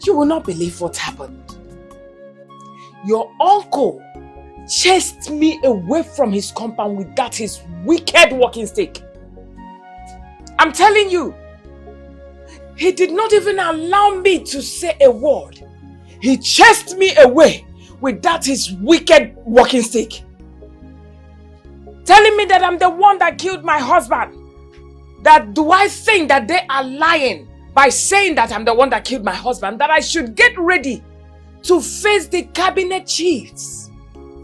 You will not believe what happened. Your uncle chased me away from his compound with that his wicked walking stick. I'm telling you, he did not even allow me to say a word. He chased me away with that his wicked walking stick. Telling me that I'm the one that killed my husband. That do I think that they are lying by saying that I'm the one that killed my husband? That I should get ready to face the cabinet chiefs.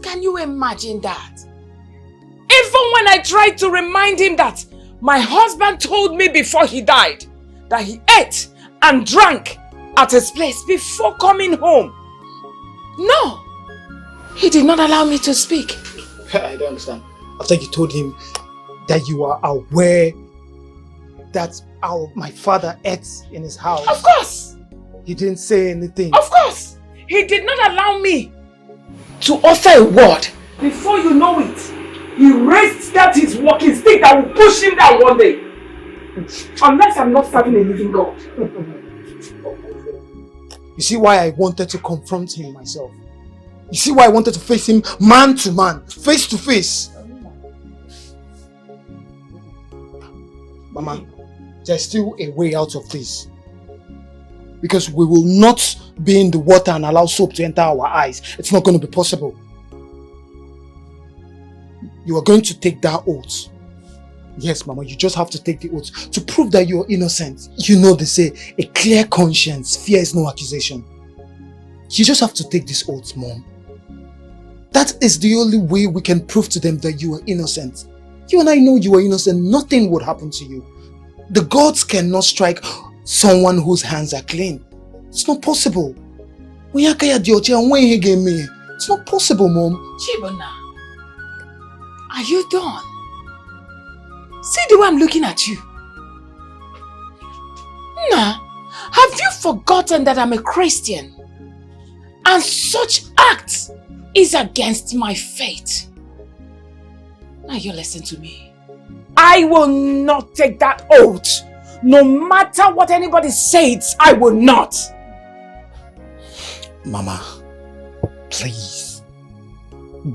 Can you imagine that? Even when I tried to remind him that my husband told me before he died that he ate and drank at his place before coming home. No, he did not allow me to speak. I don't understand. After you told him that you are aware that my father ate in his house. Of course. He didn't say anything. Of course. He did not allow me to utter a word. Before you know it, he raised that his walking stick that will push him down one day. Unless I'm not serving a living God. You see why I wanted to confront him myself. You see why I wanted to face him man to man, face to face. Mama, there's still a way out of this. Because we will not be in the water and allow soap to enter our eyes. It's not going to be possible. You are going to take that oath. Yes, Mama, you just have to take the oath to prove that you're innocent. You know they say, a clear conscience fears no accusation. You just have to take this oath, Mom. That is the only way we can prove to them that you are innocent. You and I know you are innocent. Nothing would happen to you. The gods cannot strike someone whose hands are clean. It's not possible. It's not possible, Mom. Chibona, are you done? See the way I'm looking at you. Nah, have you forgotten that I'm a Christian? And such acts is against my faith. Now you listen to me. I will not take that oath. No matter what anybody says, I will not. Mama, please.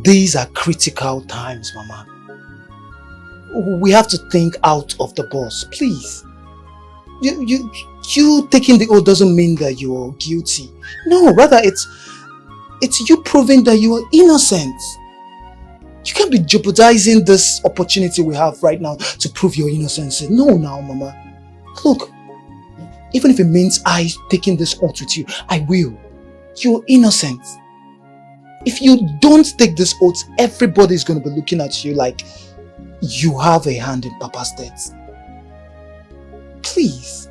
These are critical times, Mama. We have to think out of the box, please. You taking the oath doesn't mean that you're guilty. No, rather it's you proving that you are innocent. You can't be jeopardizing this opportunity we have right now to prove your innocence. No, now, Mama. Look, even if it means I taking this oath with you, I will. You're innocent. If you don't take this oath, everybody's going to be looking at you like you have a hand in Papa's death. Please,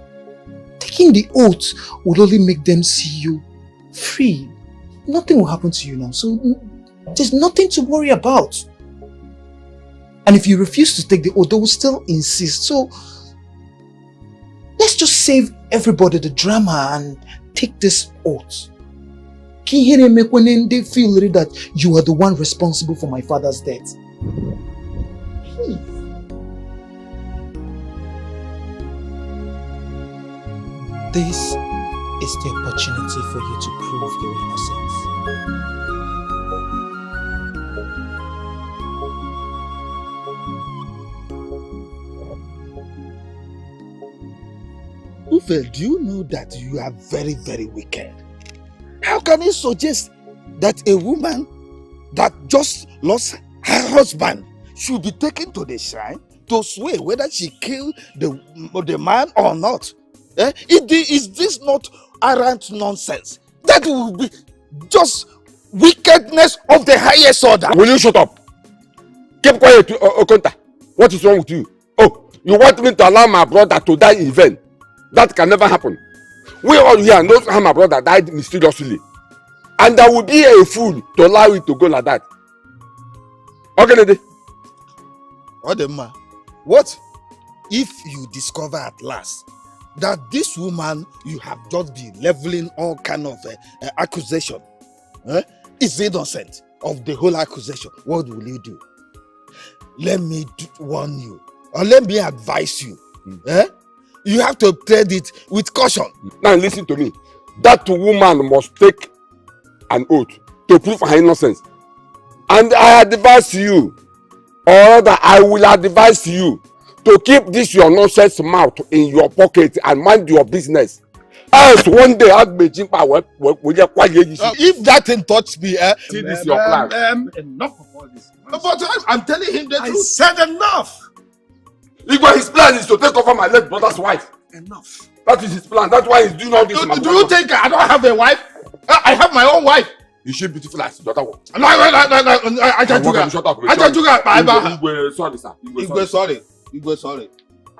taking the oath would only make them see you free. Nothing will happen to you now, so there's nothing to worry about. And if you refuse to take the oath, they will still insist. So let's just save everybody the drama and take this oath. Can you hear me when they feel that you are the one responsible for my father's death? Please. This is the opportunity for you to prove your innocence. Ufe, do you know that you are very, very wicked? How can you suggest that a woman that just lost her husband should be taken to the shrine to swear whether she killed the man or not? Is this not arrant nonsense? That will be just wickedness of the highest order. Will you shut up? Keep quiet, Okonta. What is wrong with you? Oh, you want me to allow my brother to die in vain? That can never happen. We all here know how my brother died mysteriously. And I would be a fool to allow it to go like that. Okay, lady. Odema, what if you discover at last that this woman you have just been leveling all kind of accusation is innocent of the whole accusation? What will you do? Let me warn you, or let me advise you. you have to tread it with caution. Now listen to me. That woman must take an oath to prove her innocence. And I advise you, or rather I will advise you, to keep this your nonsense mouth in your pocket and mind your business. Else one day I'll be jimpa If that thing touches me, see this your plan. Enough of all this. But I'm telling him the truth. I said enough. His plan is to take over my late brother's wife. Enough. That is his plan. That's why he's doing all this. Do you think I don't have a wife? I have my own wife. Is she beautiful as the other one? No, I can't do that. Shut up. I can't do that. Sorry, sir. Igwe, sorry.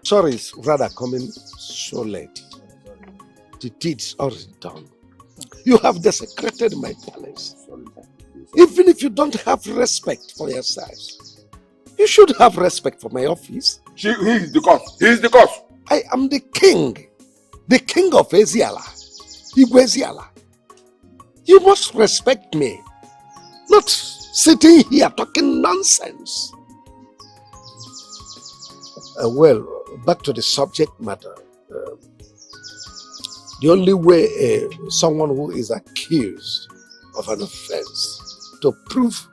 Sorry is rather coming so late. The deed's already done. You have desecrated my palace. Even if you don't have respect for yourselves, you should have respect for my office. He is the cause. He is the cause. I am the king of Eziala, Igwe Eziala. You must respect me, not sitting here talking nonsense. Well, back to the subject matter. The only way someone who is accused of an offense to prove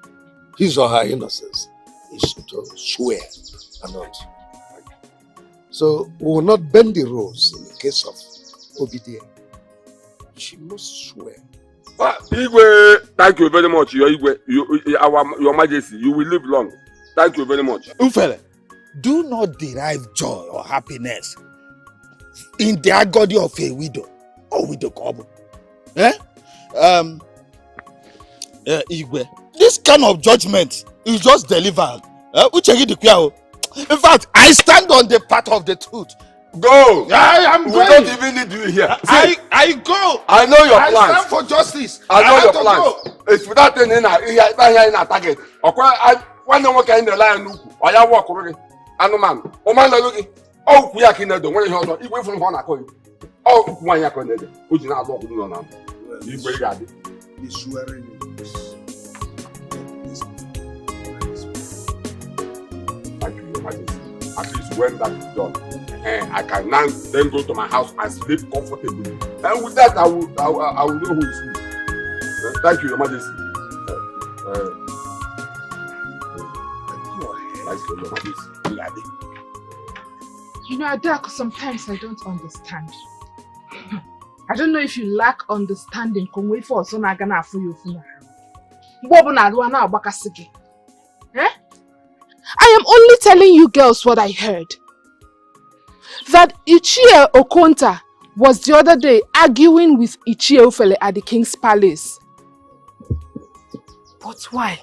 his or her innocence is to swear an oath. So we will not bend the rules in the case of Obidia. She must swear. Igwe, thank you very much. Your Majesty, you will live long. Thank you very much. Ufele, do not derive joy or happiness in the agony of a widow or widow couple. Igwe, this kind of judgment is just delivered. In fact, I stand on the path of the truth. Go! I am going. We don't even need you here. I go. I know your plans. I stand for justice. I know your plans. It's without thing in a target. One more kind of lion. Or you walk already. Anuman. Oman looking. Oh, we are kinder. When you hold on, from one accord. Oh, one year connected. Which is not what we do now. You very good. The swearing. Thank you, Your Majesty. At least when that is done, I can now then go to my house and sleep comfortably. And with that, I will know who is who. Thank you, Your Majesty. Thank you, Your Majesty. You know, Adak, sometimes I don't understand. I don't know if you lack understanding. I am only telling you girls what I heard. That Ichie Okonta was the other day arguing with Ichie Ofele at the king's palace. But why?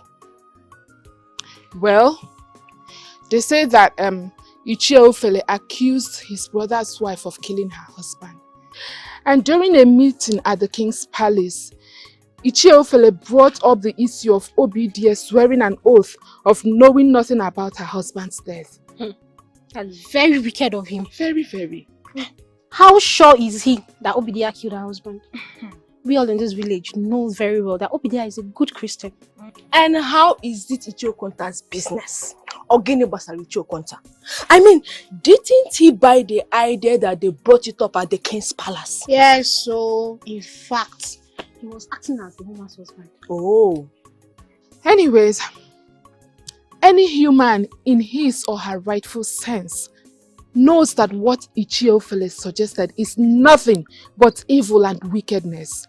Well, they say that Ichie Ofele accused his brother's wife of killing her husband. And during a meeting at the king's palace, Ichie Ofele brought up the issue of Obidia swearing an oath of knowing nothing about her husband's death. That's very wicked of him. Very, very. How sure is he that Obidia killed her husband? We all in this village know very well that Obidia is a good Christian. And how is it Ichie Okonta's business? Ogene Basari Ichie Okonta. I mean, didn't he buy the idea that they brought it up at the king's palace? Yes, so in fact, he was acting as the woman's husband. Oh. Anyways, any human in his or her rightful sense knows that what Ichie Ofele suggested is nothing but evil and wickedness.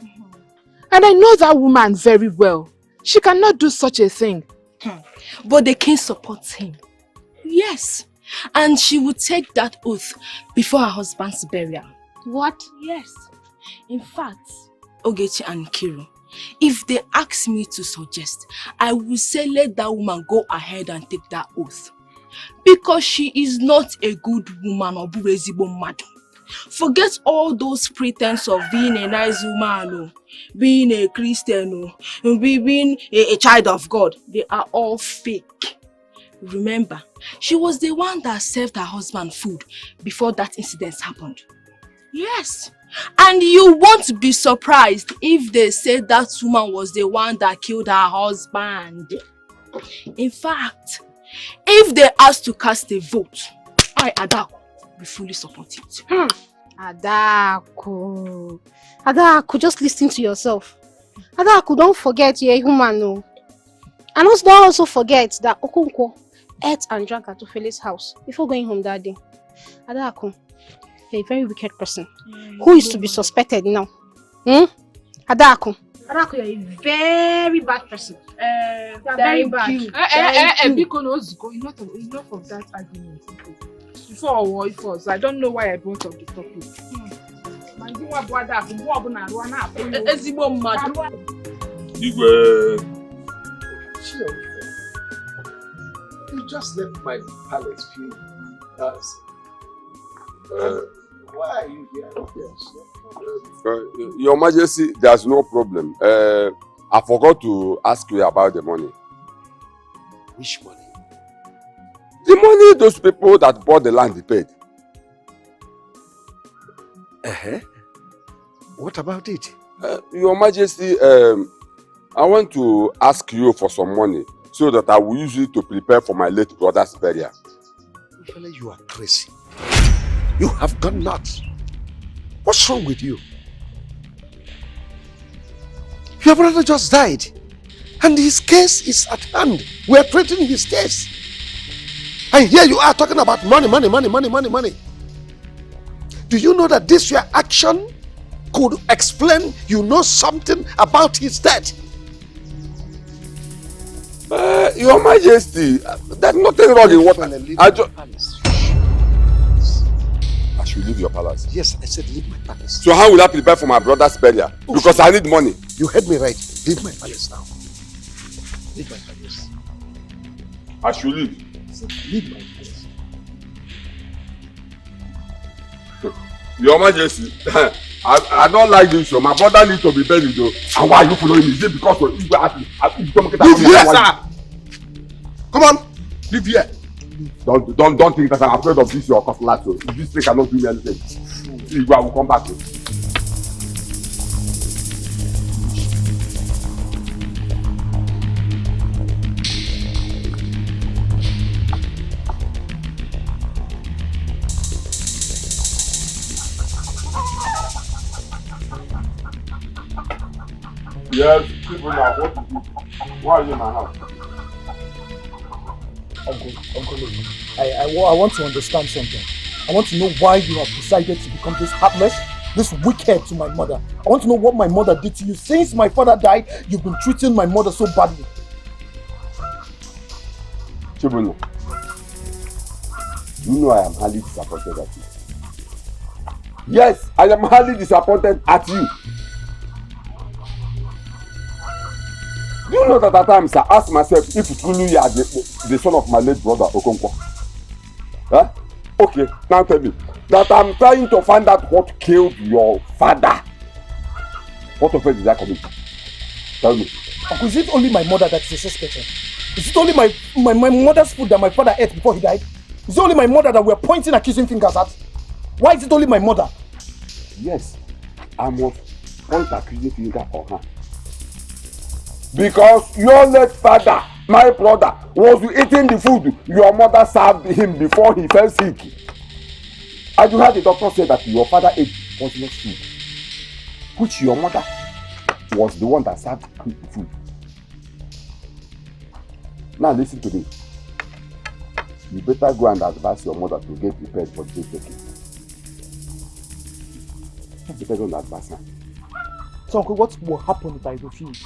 And I know that woman very well. She cannot do such a thing. But the king supports him. Yes. And she would take that oath before her husband's burial. What? Yes. In fact, Ogechi and Kiru, if they ask me to suggest, I will say let that woman go ahead and take that oath. Because she is not a good woman or burezibo madam. Forget all those pretense of being a nice woman, being a Christian, being a child of God. They are all fake. Remember, she was the one that served her husband food before that incident happened. Yes. And you won't be surprised if they say that woman was the one that killed her husband. In fact, if they ask to cast a vote, I, Adako, will fully support it. Adaku. Adaku, just listen to yourself. Adaku, don't forget you're a human, no. And also don't also forget that Okonkwo ate and drank at Ofele's house before going home that day. Adaku, you're a very wicked person. Who is to be suspected now? Adaku. Adaku, you're a very bad person. You're very bad. Enough of that argument. Before or if was, I don't know why I brought up the topic. You just left my palace few hours. Why are you here? Yes. Your Majesty, there's no problem. I forgot to ask you about the money. Which money? The money those people that bought the land paid. What about it? Your Majesty, I want to ask you for some money so that I will use it to prepare for my late brother's burial. You are crazy. You have gone nuts. What's wrong with you? Your brother just died, and his case is at hand. We are treating his case. And here you are talking about money. Do you know that this your action could explain you know something about his death? Your Majesty, there's nothing wrong in what I should leave your palace. Yes, I said leave my palace. So how will I prepare for my brother's burial? Because I need money. You heard me right. Leave my palace now. Leave my palace. I should leave. I said leave my palace. Your Majesty, I don't like this. So my brother needs to be buried though. And why are you following me? Is it because of you leave here, sir! Come on! Leave here! Don't think that I'm afraid of this your cutlass. So if this thing cannot do me anything, I will come back to you. Yes, people now, what to do? Why are you in my house? Uncle, I want to understand something. I want to know why you have decided to become this heartless, this wicked to my mother. I want to know what my mother did to you. Since my father died, you've been treating my mother so badly. Chibuno, you know I am highly disappointed at you. Yes, I am highly disappointed at you. Do you know that at times I ask myself if truly you are the son of my late brother Okonkwo? Huh? Okay, now tell me that I'm trying to find out what killed your father. What offense did I commit? Tell me. Uncle, is it only my mother that's a suspect? Is it only my mother's food that my father ate before he died? Is it only my mother that we're pointing accusing fingers at? Why is it only my mother? Yes, I must point accusing finger on her. Because your late father, my brother, was eating the food your mother served him before he fell sick. And you heard the doctor say that your father ate poisonous food, which your mother was the one that served him the food. Now listen to me. You better go and advise your mother to get prepared for the taking. You better go and advise her. So uncle, what will happen if I refuse?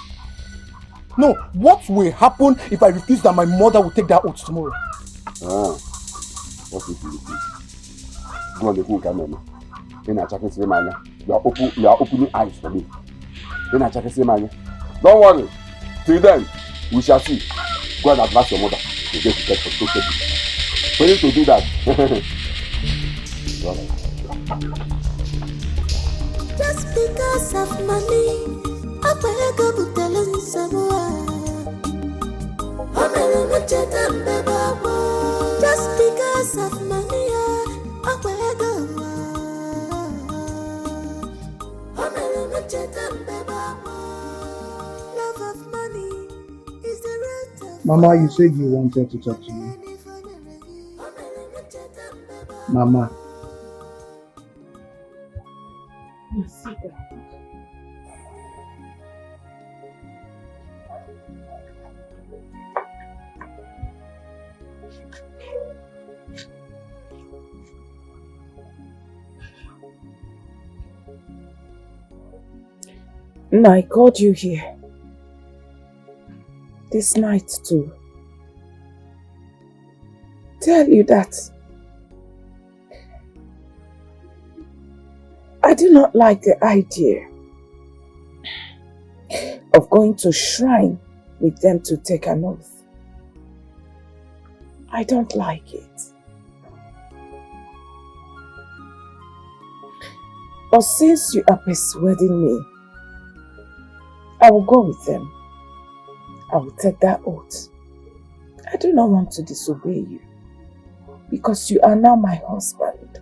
No, what will happen if I refuse that my mother will take that oath tomorrow? What if you refuse? Go on the phone, camera. You are opening eyes for me. Don't worry. Till then, we shall see. Go and advise your mother to get prepared for the taking. For you to do that. Just because of money, I better go to tell someone. Just because of money, I better go. Love of money is the root of. Mama, you said you wanted to talk to me. Mama, Please sit down. I called you here this night to tell you that I do not like the idea of going to shrine with them to take an oath. I don't like it. But since you are persuading me, I will go with them. I will take that oath. I do not want to disobey you because you are now my husband.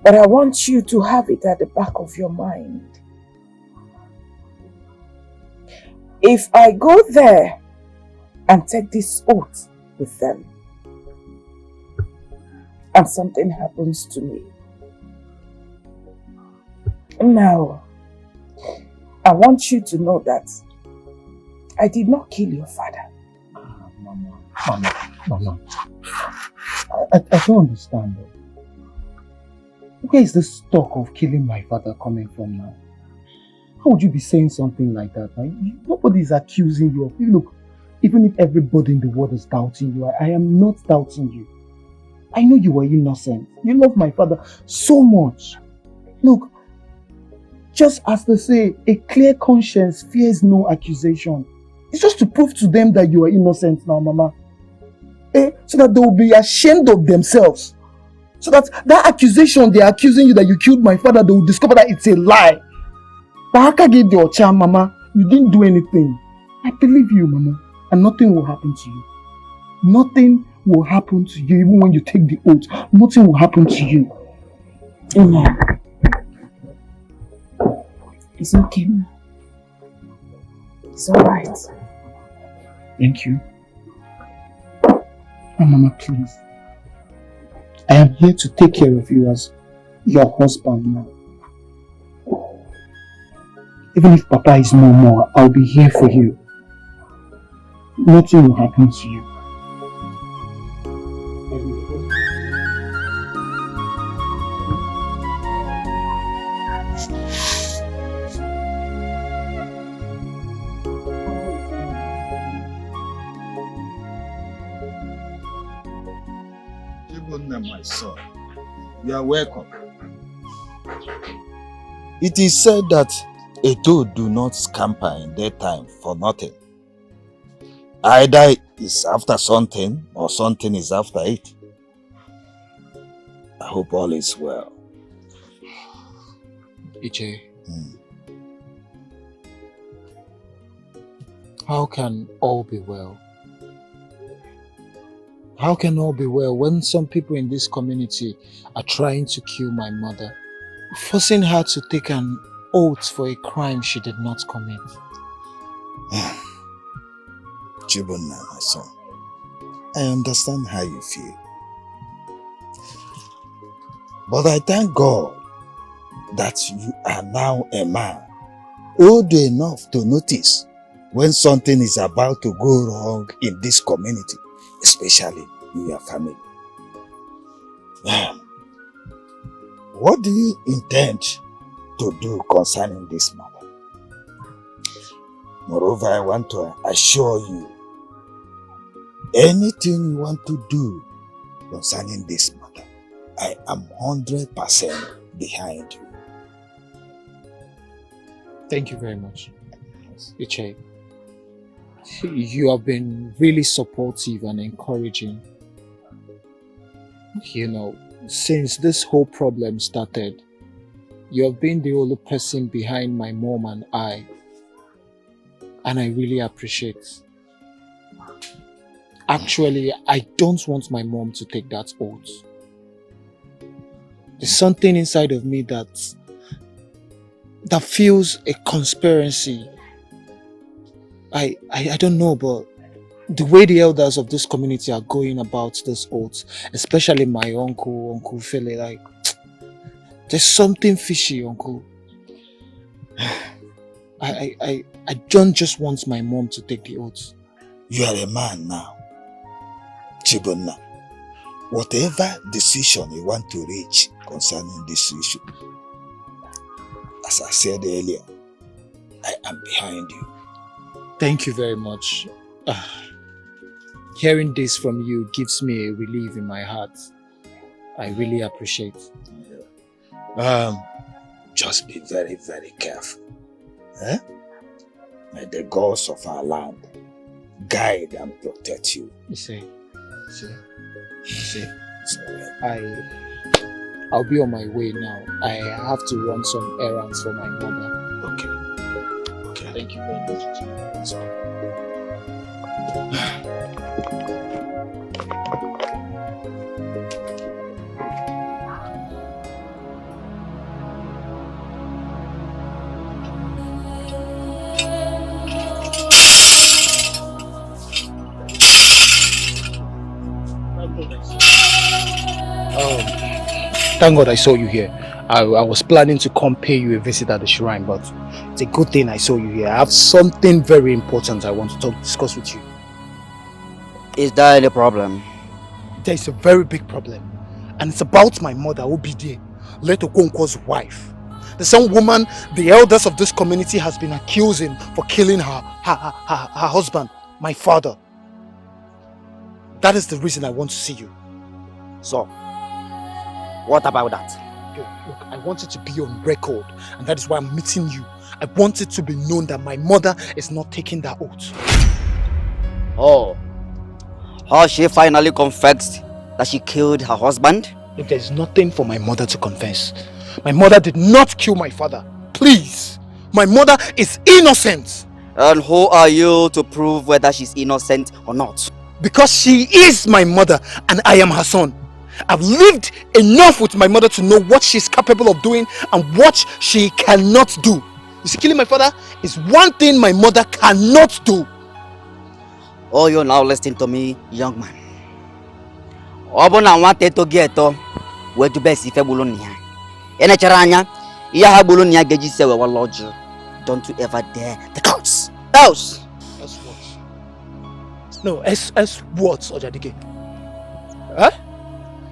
But I want you to have it at the back of your mind. If I go there and take this oath with them, and something happens to me, now, I want you to know that I did not kill your father. Mama. I don't understand. Where is this talk of killing my father coming from now? How would you be saying something like that? Right? Nobody is accusing you of it. Look, even if everybody in the world is doubting you, I am not doubting you. I know you were innocent. You love my father so much. Look, just as they say, a clear conscience fears no accusation. It's just to prove to them that you are innocent now, Mama. So that they will be ashamed of themselves. So that accusation they are accusing you that you killed my father, they will discover that it's a lie. Bahaka gave your charm, Mama. You didn't do anything. I believe you, Mama. And nothing will happen to you. Nothing will happen to you, even when you take the oath. Nothing will happen to you. Amen. It's okay. It's alright. Thank you. Oh, Mama, please. I am here to take care of you as your husband now. Even if Papa is no more, I'll be here for you. Nothing will happen to you. My son, you are welcome. It is said that a toad do not scamper in daytime for nothing. Either it's after something or something is after it. I hope all is well. EJ, how can all be well? How can all be well when some people in this community are trying to kill my mother, forcing her to take an oath for a crime she did not commit? Chibunna, my son, I understand how you feel. But I thank God that you are now a man, old enough to notice when something is about to go wrong in this community, especially in your family. What do you intend to do concerning this matter? Moreover, I want to assure you, anything you want to do concerning this matter, I am 100% behind you. Thank you very much, Iche. You have been really supportive and encouraging. You know, since this whole problem started, you have been the only person behind my mom and I. And I really appreciate. Actually, I don't want my mom to take that oath. There's something inside of me that feels a conspiracy. I don't know, but the way the elders of this community are going about this oath, especially my uncle Fele, like, There's something fishy, Uncle. I don't just want my mom to take the oath. You are a man now. Chibunna, whatever decision you want to reach concerning this issue, as I said earlier, I am behind you. Thank you very much. Hearing this from you gives me a relief in my heart. I really appreciate it. Just be very, very careful. May the gods of our land guide and protect you. You see. I'll be on my way now. I have to run some errands for my mother. Okay. Thank you very much. Thank God I saw you here. I was planning to come pay you a visit at the shrine, but it's a good thing I saw you here. I have something very important I want to discuss with you. Is there any problem? There is a very big problem, and it's about my mother, Obide, Okonkwo's wife. The same woman the elders of this community has been accusing for killing her husband, my father. That is the reason I want to see you. So, what about that? Look, I want it to be on record, and that is why I'm meeting you. I want it to be known that my mother is not taking that oath. Oh, has she finally confessed that she killed her husband? If there's nothing for my mother to confess, my mother did not kill my father. Please, my mother is innocent. And who are you to prove whether she's innocent or not? Because she is my mother and I am her son. I've lived enough with my mother to know what she's capable of doing and what she cannot do. You see, killing my father is one thing my mother cannot do. Oh, you're now listening to me, young man. Obona wanted to get where to best if a bulonia. In a charanya, Yaha bulonia geji sewe wa lodge. Don't you ever dare the courts. Else. As what? No, as what, Ojadike? Huh?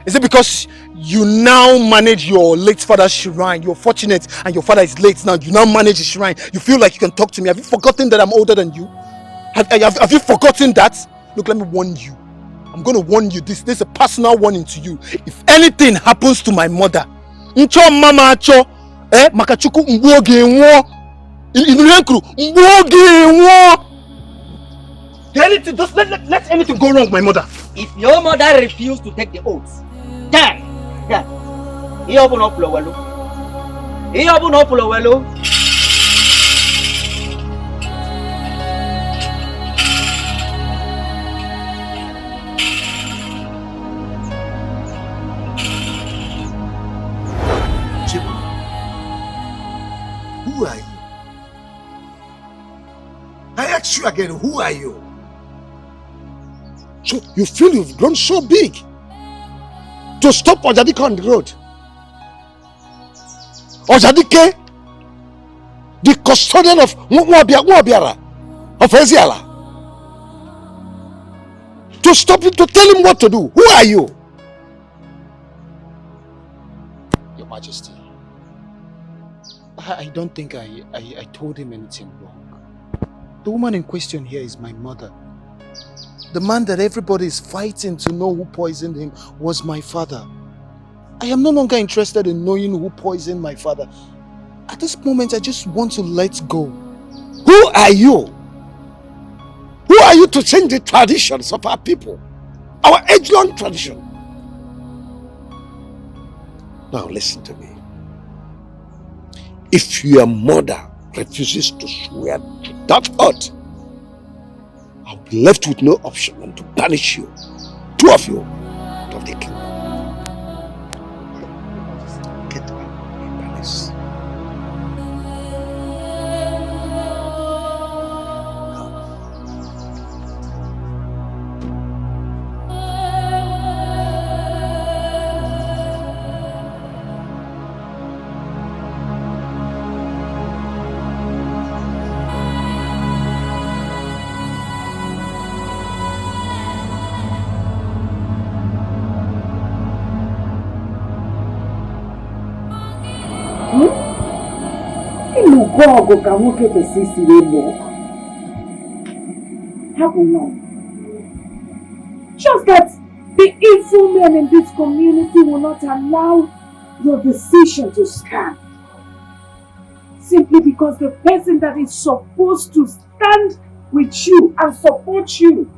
Is it because you now manage your late father's shrine? You're fortunate and your father is late now. You now manage the shrine. You feel like you can talk to me. Have you forgotten that I'm older than you? Have you forgotten that? Look, let me warn you. I'm going to warn you. This is a personal warning to you. If anything happens to my mother, Ncho mama cho, makachuku mboge nwo. Inurenkru mboge nwo. Anything, just let anything go wrong with my mother. If your mother refused to take the oath, die. He open up Lowelo. He open up Lowelo. Who are you? I ask you again, who are you? So you feel you've grown so big to stop Ojadike on the road? Ojadike, the custodian of Mwabiara, of Eziala, to stop him, to tell him what to do. Who are you? Your Majesty, I don't think I told him anything wrong. The woman in question here is my mother. The man that everybody is fighting to know who poisoned him was my father. I am no longer interested in knowing who poisoned my father. At this moment, I just want to let go. Who are you? Who are you to change the traditions of our people? Our age-long tradition. Now listen to me. If your mother refuses to swear to that oath, I'll be left with no option than to banish you, two of you, out of the kingdom. Get out of my palace. Gogo ka nwoke kwesịrị ịlụ. How will know? Just that the evil men in this community will not allow your decision to stand. Simply because the person that is supposed to stand with you and support you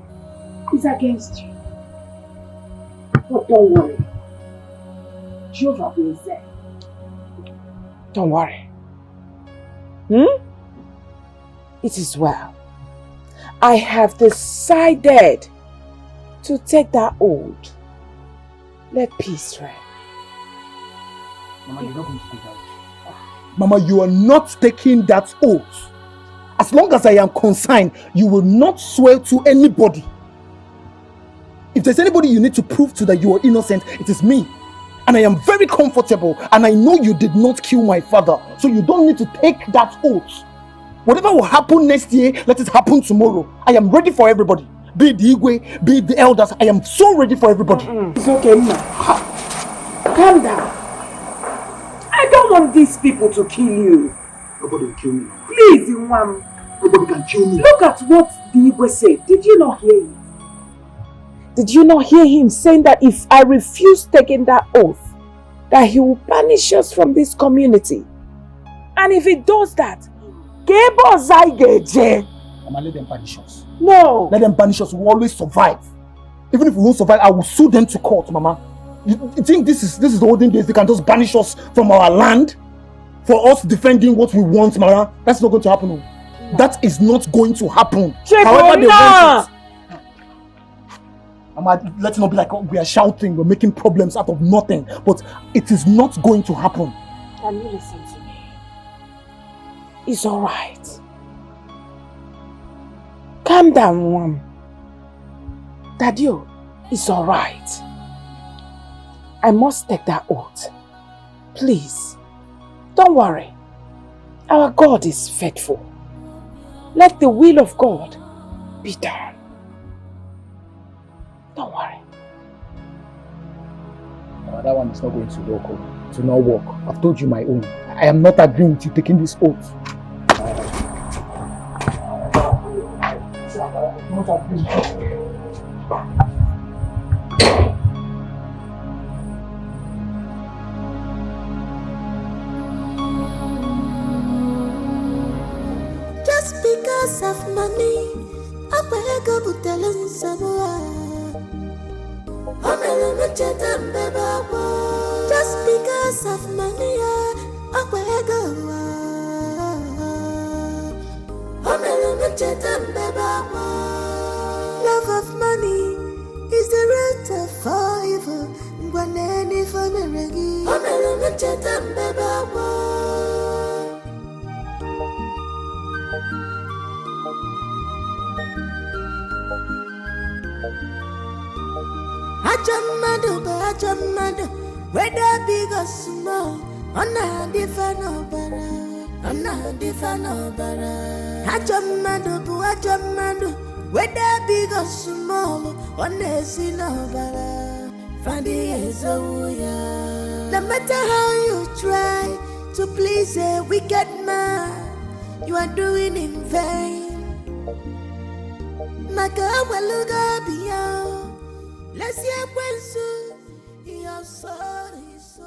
is against you. But don't worry. Jehovah will say. Don't worry. It is well. I have decided to take that oath. Let peace reign. Mama, you're not going to take that oath. Mama, you are not taking that oath. As long as I am concerned, you will not swear to anybody. If there's anybody you need to prove to that you are innocent, it is me. And I am very comfortable, and I know you did not kill my father, so you don't need to take that oath. Whatever will happen next year, let it happen tomorrow. I am ready for everybody. Be it the Igwe, be it the elders, I am so ready for everybody. It's okay, Ma. Calm down. I don't want these people to kill you. Nobody will kill me. Please, Imam. Nobody can kill me. Look at what the Igwe said. Did you not hear it? Did you not hear him saying that if I refuse taking that oath, that he will banish us from this community? And if he does that, Mama, let them banish us. No. Let them banish us. We will always survive. Even if we won't survive, I will sue them to court, Mama. You think this is the olden days? They can just banish us from our land for us defending what we want, Mama? That's not going to happen. No. That is not going to happen. However they want it. Mama, let it not be like we are shouting, we're making problems out of nothing. But it is not going to happen. Can you listen to me? It's alright. Calm down, Mom. Daddy, it's alright. I must take that oath. Please, don't worry. Our God is faithful. Let the will of God be done. Don't worry. That one is not going to work. It will not work. I've told you my own. I am not agreeing with you taking this oath. I'm not agreeing. Just because of money, I beg a butelin somewhere. Just because of money, I beg a love of money is the root of all evil. Gwaneni fameregi. Ajamado, whether big or small, on a different bara. Ajamado, whether big or small, on a sinobara. Fandi is a no matter how you try to please a wicked man, you are doing in vain. Maka waluga beyond. Let's hear when soon you're sorry, so.